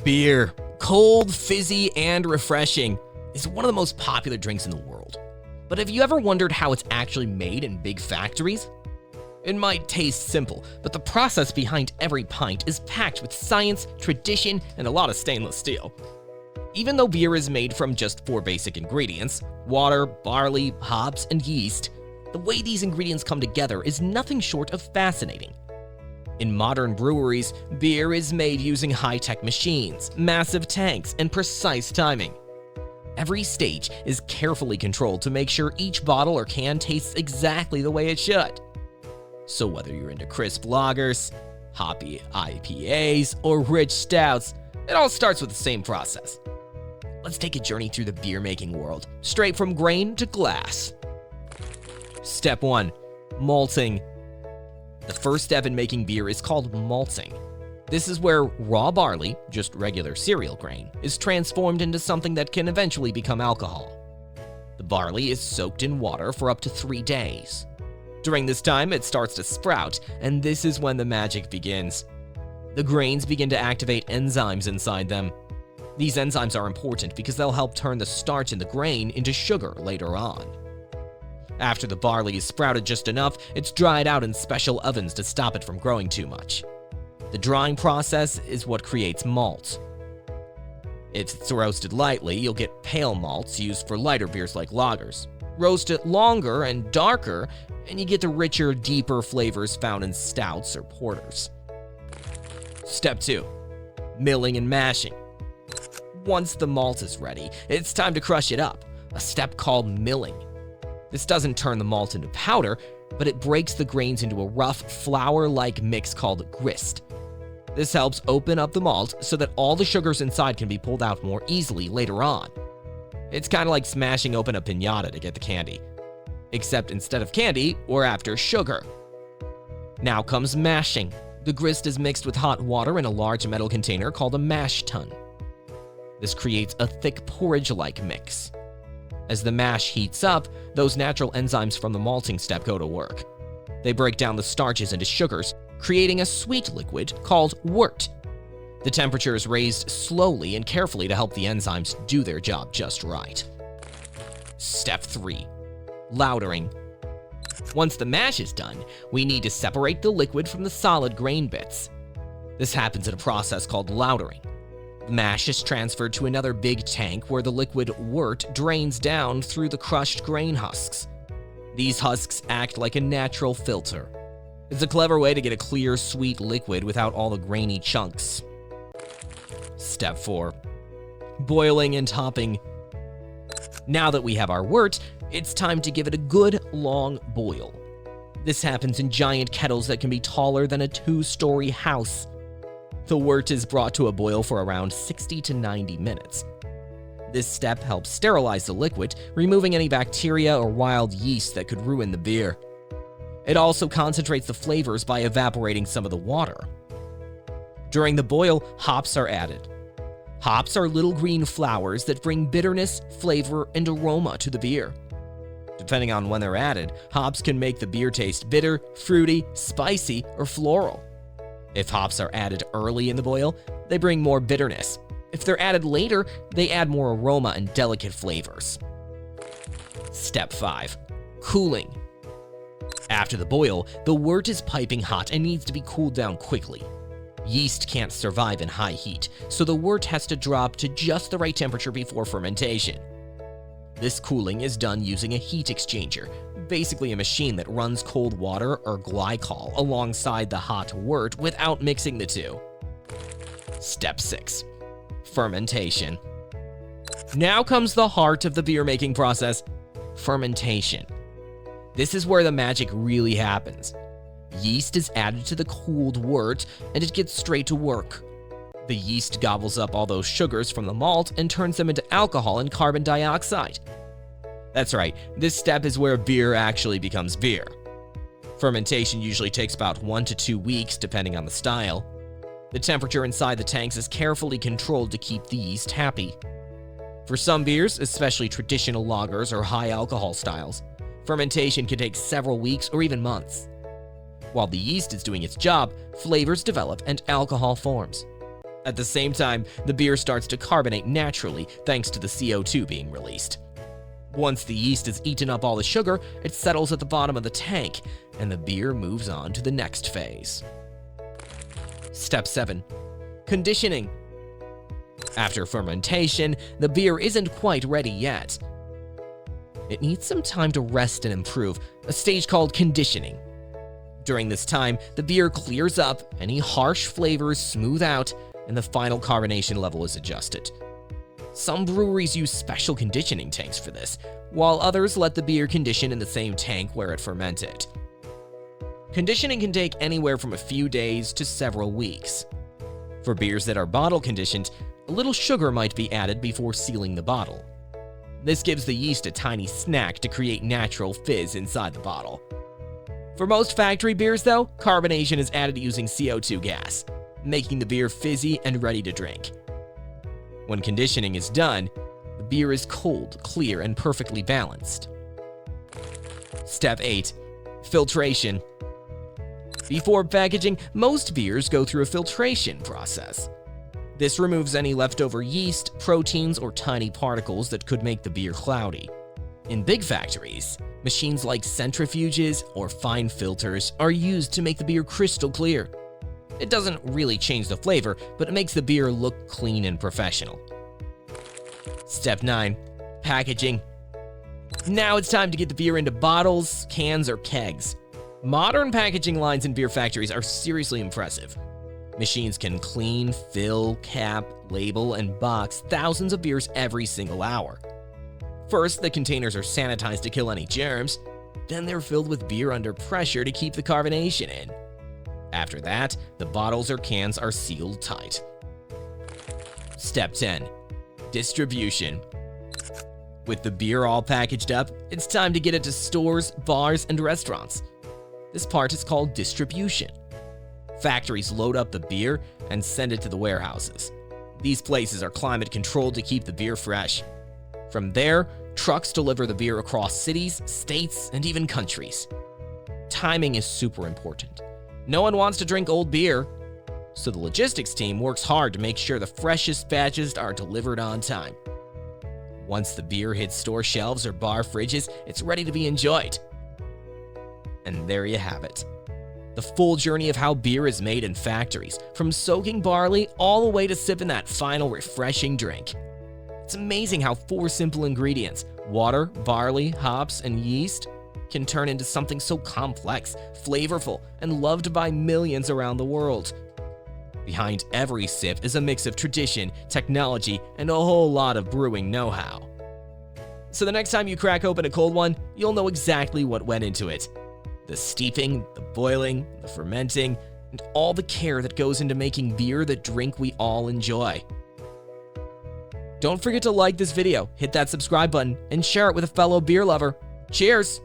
Beer, cold, fizzy, and refreshing, is one of the most popular drinks in the world. But have you ever wondered how it's actually made in big factories? It might taste simple, but the process behind every pint is packed with science, tradition, and a lot of stainless steel. Even though beer is made from just 4 basic ingredients, water, barley, hops, and yeast, the way these ingredients come together is nothing short of fascinating. In modern breweries, beer is made using high-tech machines, massive tanks, and precise timing. Every stage is carefully controlled to make sure each bottle or can tastes exactly the way it should. So whether you're into crisp lagers, hoppy IPAs, or rich stouts, it all starts with the same process. Let's take a journey through the beer-making world, straight from grain to glass. Step 1. Malting. The first step in making beer is called malting. This is where raw barley, just regular cereal grain, is transformed into something that can eventually become alcohol. The barley is soaked in water for up to 3 days. During this time, it starts to sprout, and this is when the magic begins. The grains begin to activate enzymes inside them. These enzymes are important because they'll help turn the starch in the grain into sugar later on. After the barley is sprouted just enough, it's dried out in special ovens to stop it from growing too much. The drying process is what creates malt. If it's roasted lightly, you'll get pale malts used for lighter beers like lagers. Roast it longer and darker, and you get the richer, deeper flavors found in stouts or porters. Step 2. Milling and mashing. Once the malt is ready, it's time to crush it up, a step called milling. This doesn't turn the malt into powder, but it breaks the grains into a rough, flour-like mix called grist. This helps open up the malt so that all the sugars inside can be pulled out more easily later on. It's kind of like smashing open a piñata to get the candy. Except instead of candy, we're after sugar. Now comes mashing. The grist is mixed with hot water in a large metal container called a mash tun. This creates a thick porridge-like mix. As the mash heats up, those natural enzymes from the malting step go to work. They break down the starches into sugars, creating a sweet liquid called wort. The temperature is raised slowly and carefully to help the enzymes do their job just right. Step 3. Lautering. Once the mash is done, we need to separate the liquid from the solid grain bits. This happens in a process called lautering. The mash is transferred to another big tank where the liquid wort drains down through the crushed grain husks. These husks act like a natural filter. It's a clever way to get a clear, sweet liquid without all the grainy chunks. Step 4. Boiling and topping. Now that we have our wort, it's time to give it a good, long boil. This happens in giant kettles that can be taller than a 2-story house. The wort is brought to a boil for around 60 to 90 minutes. This step helps sterilize the liquid, removing any bacteria or wild yeast that could ruin the beer. It also concentrates the flavors by evaporating some of the water. During the boil, hops are added. Hops are little green flowers that bring bitterness, flavor, and aroma to the beer. Depending on when they're added, hops can make the beer taste bitter, fruity, spicy, or floral. If hops are added early in the boil, they bring more bitterness. If they're added later, they add more aroma and delicate flavors. Step 5. Cooling. After the boil, the wort is piping hot and needs to be cooled down quickly. Yeast can't survive in high heat, so the wort has to drop to just the right temperature before fermentation. This cooling is done using a heat exchanger, basically a machine that runs cold water or glycol alongside the hot wort without mixing the two. Step 6. Fermentation. Now comes the heart of the beer-making process, fermentation. This is where the magic really happens. Yeast is added to the cooled wort, and it gets straight to work. The yeast gobbles up all those sugars from the malt and turns them into alcohol and carbon dioxide. That's right, this step is where beer actually becomes beer. Fermentation usually takes about 1 to 2 weeks, depending on the style. The temperature inside the tanks is carefully controlled to keep the yeast happy. For some beers, especially traditional lagers or high alcohol styles, fermentation can take several weeks or even months. While the yeast is doing its job, flavors develop and alcohol forms. At the same time, the beer starts to carbonate naturally thanks to the CO2 being released. Once the yeast has eaten up all the sugar, it settles at the bottom of the tank, and the beer moves on to the next phase. Step 7. Conditioning. After fermentation, the beer isn't quite ready yet. It needs some time to rest and improve, a stage called conditioning. During this time, the beer clears up, any harsh flavors smooth out, and the final carbonation level is adjusted. Some breweries use special conditioning tanks for this, while others let the beer condition in the same tank where it fermented. Conditioning can take anywhere from a few days to several weeks. For beers that are bottle conditioned, a little sugar might be added before sealing the bottle. This gives the yeast a tiny snack to create natural fizz inside the bottle. For most factory beers, though, carbonation is added using CO2 gas, making the beer fizzy and ready to drink. When conditioning is done, the beer is cold, clear, and perfectly balanced. Step 8. Filtration. Before packaging, most beers go through a filtration process. This removes any leftover yeast, proteins, or tiny particles that could make the beer cloudy. In big factories, machines like centrifuges or fine filters are used to make the beer crystal clear. It doesn't really change the flavor, but it makes the beer look clean and professional. Step 9. Packaging. Now it's time to get the beer into bottles, cans, or kegs. Modern packaging lines in beer factories are seriously impressive. Machines can clean, fill, cap, label, and box thousands of beers every single hour. First, the containers are sanitized to kill any germs. Then they're filled with beer under pressure to keep the carbonation in. After that, the bottles or cans are sealed tight. Step 10. Distribution. With the beer all packaged up, it's time to get it to stores, bars, and restaurants. This part is called distribution. Factories load up the beer and send it to the warehouses. These places are climate controlled to keep the beer fresh. From there, trucks deliver the beer across cities, states, and even countries. Timing is super important. No one wants to drink old beer, so the logistics team works hard to make sure the freshest batches are delivered on time. Once the beer hits store shelves or bar fridges, it's ready to be enjoyed. And there you have it. The full journey of how beer is made in factories, from soaking barley all the way to sipping that final refreshing drink. It's amazing how 4 simple ingredients, water, barley, hops, and yeast, can turn into something so complex, flavorful, and loved by millions around the world. Behind every sip is a mix of tradition, technology, and a whole lot of brewing know-how. So the next time you crack open a cold one, you'll know exactly what went into it. The steeping, the boiling, the fermenting, and all the care that goes into making beer the drink we all enjoy. Don't forget to like this video, hit that subscribe button, and share it with a fellow beer lover. Cheers!